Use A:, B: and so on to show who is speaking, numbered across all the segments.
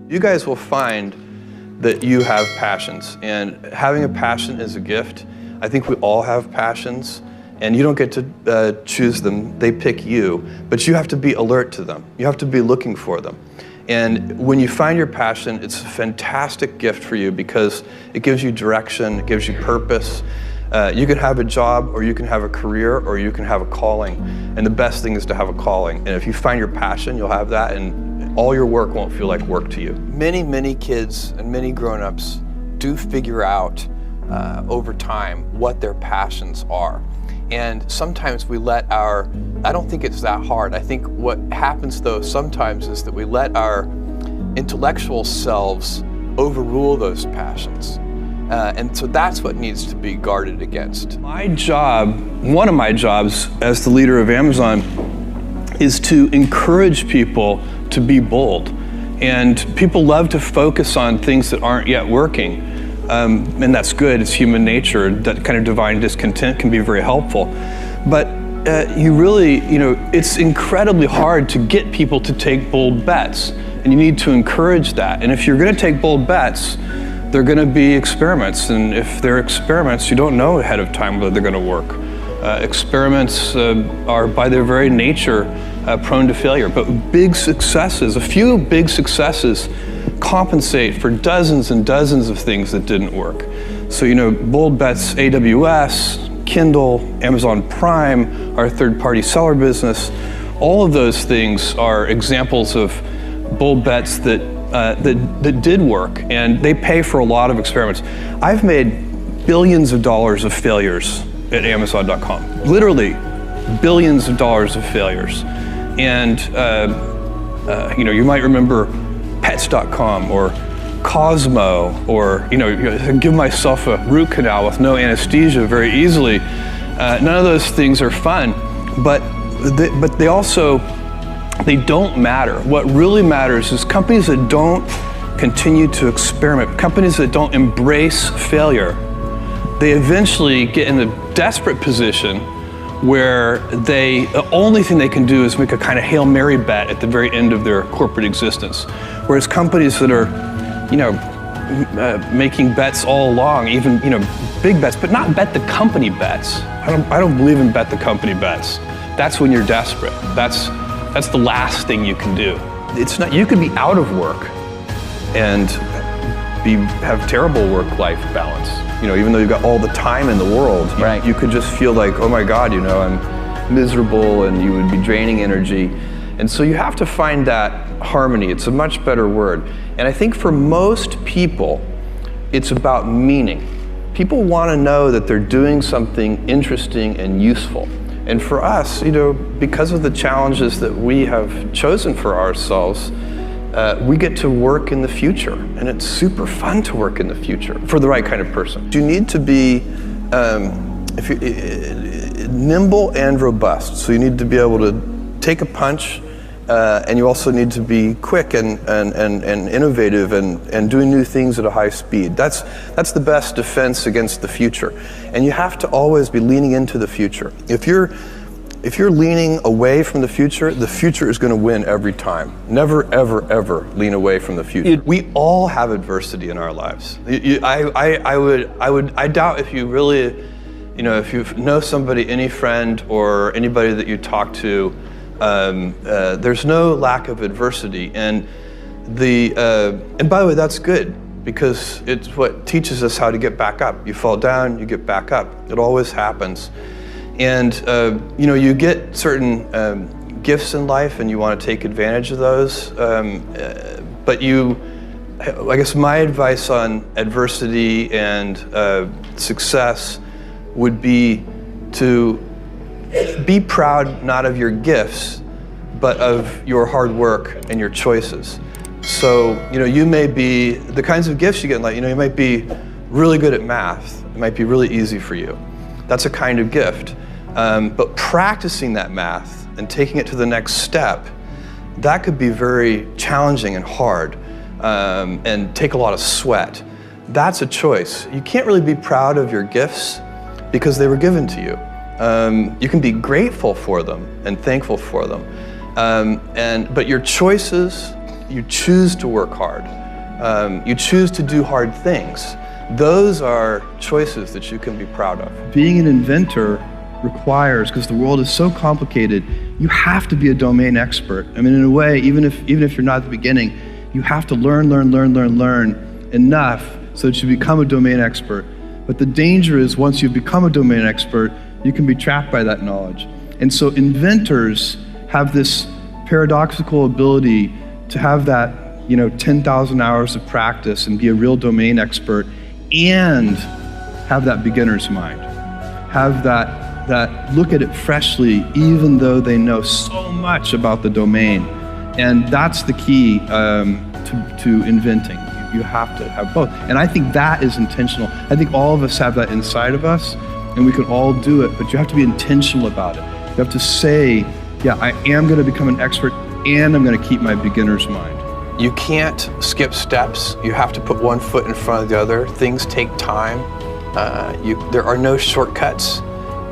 A: You guys will find that you have passions, and having a passion is a gift. I think we all have passions, and you don't get to choose them, they pick you, but you have to be alert to them. You have to be looking for them. And when you find your passion, it's a fantastic gift for you because it gives you direction, it gives you purpose. You can have a job, or you can have a career, or you can have a calling. And the best thing is to have a calling. And if you find your passion, you'll have that, and all your work won't feel like work to you. Many kids and many grown-ups do figure out over time what their passions are. And sometimes we let I don't think it's that hard. I think what happens though sometimes is that we let our intellectual selves overrule those passions. And so that's what needs to be guarded against. My job, one of my jobs as the leader of Amazon, is to encourage people to be bold. And people love to focus on things that aren't yet working. And that's good, it's human nature. That kind of divine discontent can be very helpful. But it's incredibly hard to get people to take bold bets. And you need to encourage that. And if you're gonna take bold bets, they're gonna be experiments. And if they're experiments, you don't know ahead of time whether they're gonna work. Experiments are by their very nature prone to failure, but big successes, a few big successes compensate for dozens and dozens of things that didn't work. So, bold bets, AWS, Kindle, Amazon Prime, our third-party seller business, all of those things are examples of bold bets that did work, and they pay for a lot of experiments. I've made billions of dollars of failures at Amazon.com, literally billions of dollars of failures. And you might remember Pets.com or Cosmo, or give myself a root canal with no anesthesia very easily. None of those things are fun, but they don't matter. What really matters is companies that don't continue to experiment, companies that don't embrace failure. They eventually get in a desperate position where the only thing they can do is make a kind of Hail Mary bet at the very end of their corporate existence. Whereas companies that are, making bets all along, even, big bets, but not bet the company bets. I don't believe in bet the company bets. That's when you're desperate. That's the last thing you can do. It's not, you could be out of work and have terrible work-life balance. Even though you've got all the time in the world,
B: right.
A: You could just feel like, oh my God, I'm miserable, and you would be draining energy. And so you have to find that harmony. It's a much better word. And I think for most people, it's about meaning. People want to know that they're doing something interesting and useful. And for us, because of the challenges that we have chosen for ourselves, we get to work in the future, and it's super fun to work in the future for the right kind of person. You need to be nimble and robust. So you need to be able to take a punch, and you also need to be quick and innovative and doing new things at a high speed. That's the best defense against the future. And you have to always be leaning into the future. If you're leaning away from the future is going to win every time. Never, ever, ever lean away from the future. We all have adversity in our lives. I doubt if you really, if you know somebody, any friend or anybody that you talk to, there's no lack of adversity. And by the way, that's good, because it's what teaches us how to get back up. You fall down, you get back up. It always happens. And you get certain gifts in life, and you want to take advantage of those. But I guess my advice on adversity and success would be to be proud not of your gifts, but of your hard work and your choices. So you may be the kinds of gifts you get in life. You might be really good at math. It might be really easy for you. That's a kind of gift. But practicing that math and taking it to the next step, that could be very challenging and hard, and take a lot of sweat. That's a choice. You can't really be proud of your gifts because they were given to you. You can be grateful for them and thankful for them. But your choices you choose to work hard. You choose to do hard things. Those are choices that you can be proud of. Being an inventor requires, because the world is so complicated, you have to be a domain expert. I mean, in a way, even if you're not at the beginning, you have to learn enough so that you become a domain expert. But the danger is once you become a domain expert, you can be trapped by that knowledge. And so inventors have this paradoxical ability to have that 10,000 hours of practice and be a real domain expert and have that beginner's mind. Have that look at it freshly, even though they know so much about the domain. And that's the key to inventing. You have to have both. And I think that is intentional. I think all of us have that inside of us, and we can all do it, but you have to be intentional about it. You have to say, yeah, I am going to become an expert, and I'm going to keep my beginner's mind. You can't skip steps. You have to put one foot in front of the other. Things take time. There are no shortcuts.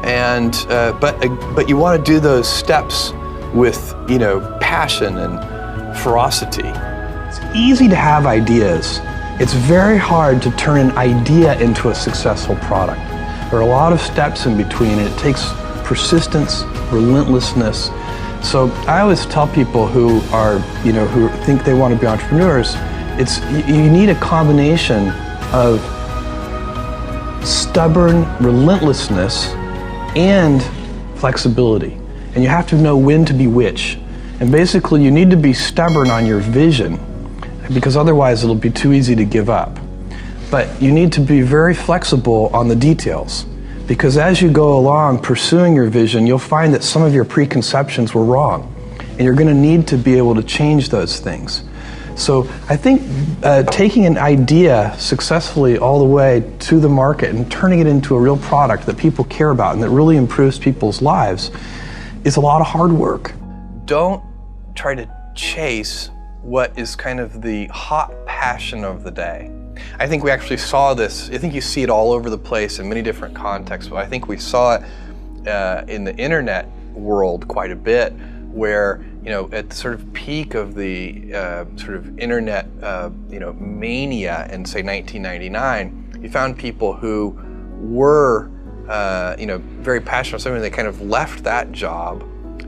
A: And but you want to do those steps with passion and ferocity. It's easy to have ideas. It's very hard to turn an idea into a successful product. There are a lot of steps in between, and it takes persistence, relentlessness. So I always tell people who think they want to be entrepreneurs, you need a combination of stubborn relentlessness and flexibility. And you have to know when to be which. And basically you need to be stubborn on your vision, because otherwise it'll be too easy to give up. But you need to be very flexible on the details, because as you go along pursuing your vision, you'll find that some of your preconceptions were wrong, and you're going to need to be able to change those things. So I think taking an idea successfully all the way to the market and turning it into a real product that people care about and that really improves people's lives is a lot of hard work. Don't try to chase what is kind of the hot passion of the day. I think we actually saw this, I think you see it all over the place in many different contexts, but I think we saw it in the internet world quite a bit, where at the sort of peak of the sort of internet mania in say 1999, you found people who were very passionate about something. They kind of left that job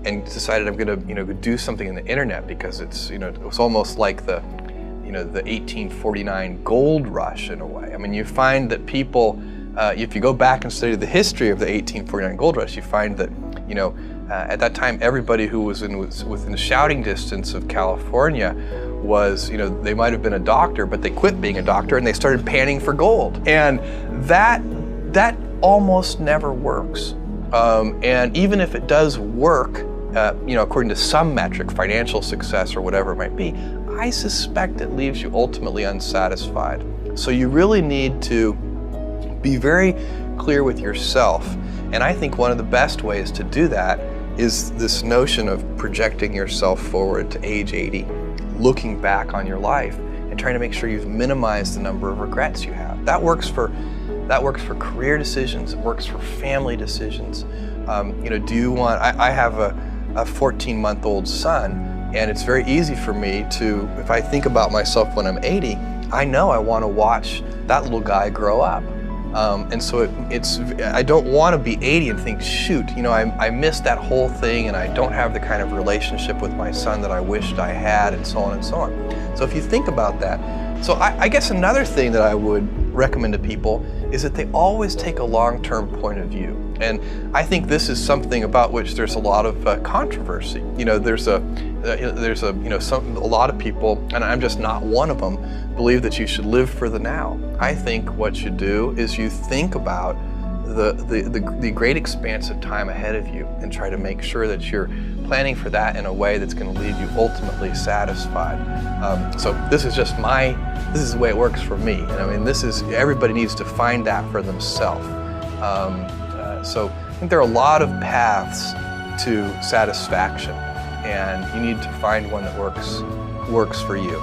A: and decided, I'm going to do something in the internet, because it's it was almost like the the 1849 gold rush in a way. I mean, you find that people, if you go back and study the history of the 1849 gold rush, you find that at that time everybody who was within shouting distance of California was, they might have been a doctor, but they quit being a doctor and they started panning for gold. And that almost never works. And even if it does work, according to some metric, financial success or whatever it might be, I suspect it leaves you ultimately unsatisfied. So you really need to be very clear with yourself. And I think one of the best ways to do that is this notion of projecting yourself forward to age 80, looking back on your life and trying to make sure you've minimized the number of regrets you have. That works for career decisions. It works for family decisions. Do you want? I have a 14-month-old son, and it's very easy for me to, if I think about myself when I'm 80, I know I want to watch that little guy grow up. And so I don't want to be 80 and think, shoot, I missed that whole thing, and I don't have the kind of relationship with my son that I wished I had, and so on and so on. So if you think about that, so I guess another thing that I would recommend to people is that they always take a long-term point of view. And I think this is something about which there's a lot of controversy. There's a lot of people, and I'm just not one of them, believe that you should live for the now. I think what you do is you think about the great expanse of time ahead of you and try to make sure that you're planning for that in a way that's going to leave you ultimately satisfied. So this is the way it works for me. And I mean, everybody needs to find that for themselves. So I think there are a lot of paths to satisfaction, and you need to find one that works for you.